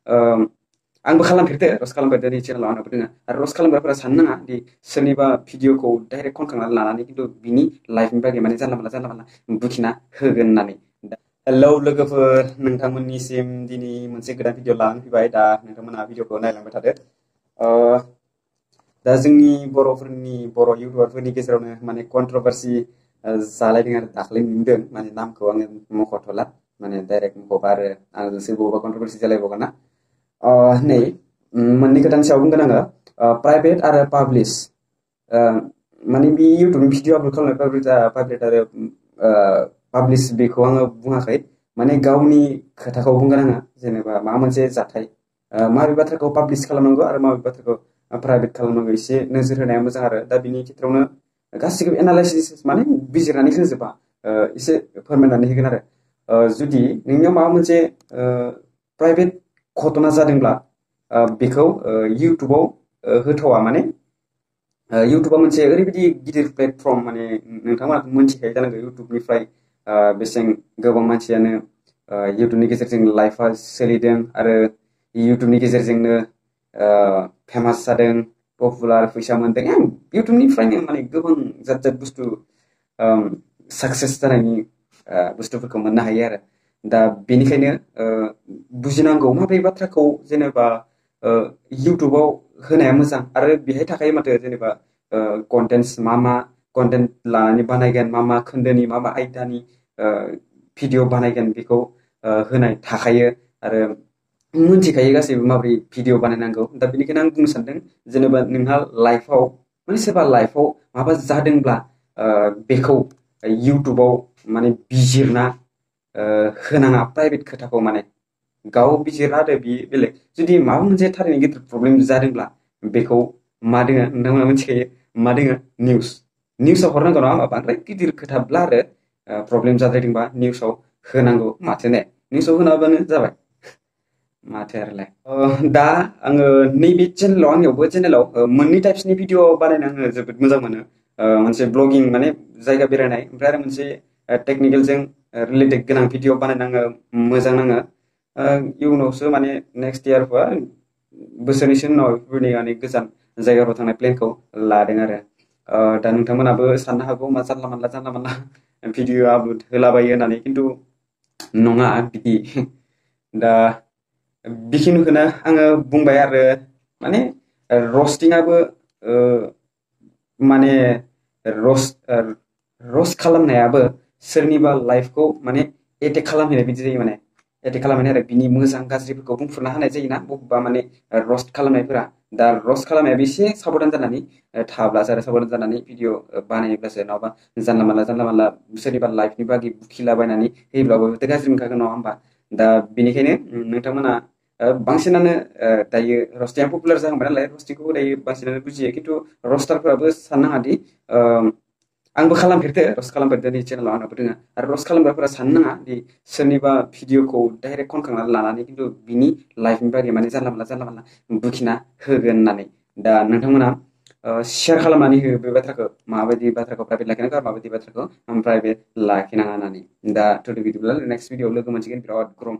आंबो खालामफेरदो रस्ट खालामफेरदो नि चेनेलाव आंनाबो दोङो आरो रस्ट खालामग्राफोरा साननो नाङा दि सोरनिबा भिडिअखौ डाइरेक्ट खनखांनानै लानानै खिन्थु बिनि लाइफनि बागै माने जानला मानला बुखिना होगोन होननानै। हेलौ लोगोफोर, नोंथांमोननिसिम दिनै मोनसे गोदान भिडिअ लानानै फैबाय। दा नोंथांमोना भिडिअखौ नायलांबाय थादो। दा जोंनि बर' इउटुबारफोरनि गेजेरावनो माने कन्ट्रभारसि जालायदों आरो दाख्लै नुदों। माने नामखौ आङो मख'थ'ला, माने डाइरेक्ट मख'बा आरो आंजोंसो बबावबा कन्ट्रभारसि जालायबावगोन ना। नै मोननै खोथानि सायाव बुंगोन आङो, प्राइभेट आरो पाब्लिश। माने बे इउटुबनि भिडिअ आपल'ड खालामनाय प्राइभेट आरो पाब्लिश बेखौ आङो बुङाखै, माने गावनि खोथाखौ बुंगोन आङो। जेनेबा माबा मोनसे जाथाय, माबे बाथ्राखौ पाब्लिश खालामनांगौ आरो माबे बाथ्राखौ प्राइभेट खालामनांगौ एसे नोजोर होनाया मोजां आरो। दा बिनि खेत्रआवनो गासिखौबो एनालाइसिस माने बिजिरनानै होजोबा, एसे फोरमायनानै होगोन आरो। जुदि नोंनियाव माबा मोनसे प्राइभेट घटना जादोंब्ला बेखौ इउटुबाव होथावा। माने इउटुबा मोनसे ओरैबायदि गिदिर प्लेटफर्म, माने नोंथांमोना मोनथिखायो जानांगौ इउटुबनिफ्राय बेसेबां गोबां मानसियानो इउटुबनि गेजेरजों लाइफआ सोलिदों आरो इउटुबनि गेजेरजोंनो फेमास जादों, पपुलार, फैसा मोनदों। इउटुबनिफ्रायनो माने गोबां जात बुस्थु साक्सेस जानायनि बुस्थुफोरखौ मोननो हायो आरो। दा बेनिखायनो बुजिनांगौ माबे बाथ्राखौ जेनेबा इउटुबाव होनाया मोजां। आरो बेहाय थाखायो माथो जेनेबा कन्टेन्टस, मा कन्टेन्ट लानानै बानायगोन, मा खोन्दोनि मा आयदानि भिडिअ बानायगोन बेखौ होनाय थाखायो आरो मोनथिखायो गासैबो माबोरै भिडिअ बानायनांगौ। दा बेनिखायनो आं बुंनो सानदों, जेनेबा नोंहा लाइफआव माने सोरबा लाइफआव माबा जादोंब्ला बेखौ इउटुबाव माने बिजिरना होनाङा प्राइभेट खोथाखौ। माने गाव बिजिरना होदो, बे बेलेग। जुदि माबा मोनसे थारैनो गिदिर प्रब्लेम जादोंब्ला बेखौ मा दोङो नोंथांमोना मिथिखायो, मा दोङो निउसआव हरनांगौ, नङा होमबा? बांद्राय गिदिर खोथाब्ला आरो प्रब्लेम जाद्रायदोंबा निउसआव होनांगौ। माथो ने, निउसआव होनाबानो जाबाय, माथो आरोलाय। दा आङो नैबे आंनियावबो चेनेलाव मोननै टाइप्सनि भिडिअ बानायनो आङो जोबोद मोजां मोनो। मोनसे ब्लगिं माने जायगा बेरायनाय, ओमफ्राय आरो मोनसे टेकनिकेलजों रिलेटेड गोनां भिडिअ बानायनो आङो मोजां नाङो। इयुनावसो माने नेक्स्ट इयार बा बोसोरनैसो उनाव बेफोरबायदि माने गोजान जायगाफ्राव थांनाय प्लेनखौ लादों आरो। दा नोंथांमोनाबो साननो हागौ मा जानला मानला भिडिअ आपल'ड होलाबायो होननानै, खिन्थु नङा बिदि। दा बेखिनिखौनो आङो बुंबाय आरो। माने रस्टिंआबो माने रस्ट खालामनायाबो सोरनिबा लाइफखौ माने एटेक खालामहैनाय बिदि जायो। माने एटेक खालामहैनाय आरो बिनि मोजां गाज्रिफोरखौ बुंफुरना होनाय जायोना बबेबा माने रस्ट खालामनायफोरा। दा रस्ट खालामनायाबो एसे साबधान जानानै थाब्लासो आरो साबधान जानानै भिडिअ बानायोब्लासो। नङाबा जानला मानला सोरनिबा लाइफनि बागै बुखिलाबायनानै होयोब्लाबो गाज्रि मोनखागोन, नङा होमबा? दा बेनिखायनो नोंथांमोना बांसिनानो दायो रस्टिंआ पपुलार जाहांबाय नालाय, रस्टिंखौ दायो बांसिनानो बुजियो। खिन्थु रस्टारफोराबो साननाङा दि आंबो खालामफेरदो, रस्ट खालामफेरदो, नि चेनेलाव आंनाबो दोङो। आरो रस्ट खालामग्राफोरा साननो नाङा दि सोरनिबा भिडिअखौ डाइरेक्ट खनखांनानै लानानै खिन्थु बिनि लाइफनि बागै माने जानला मानला बुखिना होगोन होननानै। दा नोंथांमोना शेयार खालामनानै हो बे बाथ्राखौ, माबायदि बाथ्राखौ प्राइभेट लाखिनांगौ आरो माबायदि बाथ्राखौ प्राइभेट लाखिनाङा होननानै। दा बिदिब्ला नेक्स्ट भिडिअआव लोगो मोनसिगोन। बिराद गरम।